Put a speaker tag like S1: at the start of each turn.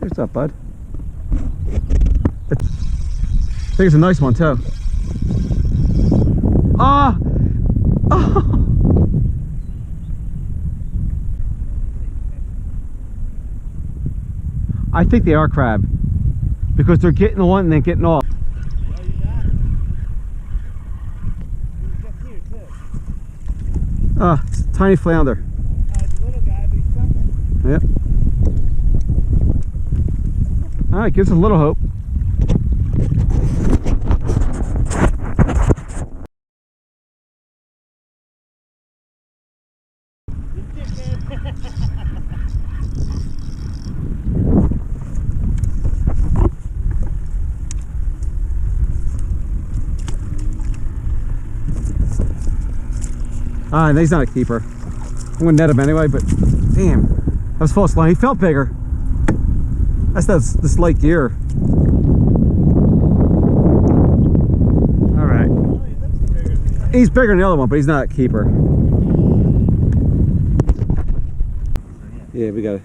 S1: What's up, bud? I think it's a nice one too. Ah! Oh. I think they are crab because they're getting on and then getting off.
S2: Oh, you got it. He's just here too.
S1: Ah, it's a tiny flounder.
S2: It's a little guy, but he's sucking.
S1: Yep. All right, gives us a little hope. Ah, he's not a keeper. I'm gonna net him anyway, but damn, that was false line. He felt bigger. That's this light gear. All right. He's bigger than the other one, but he's not a keeper. Yeah, we got it.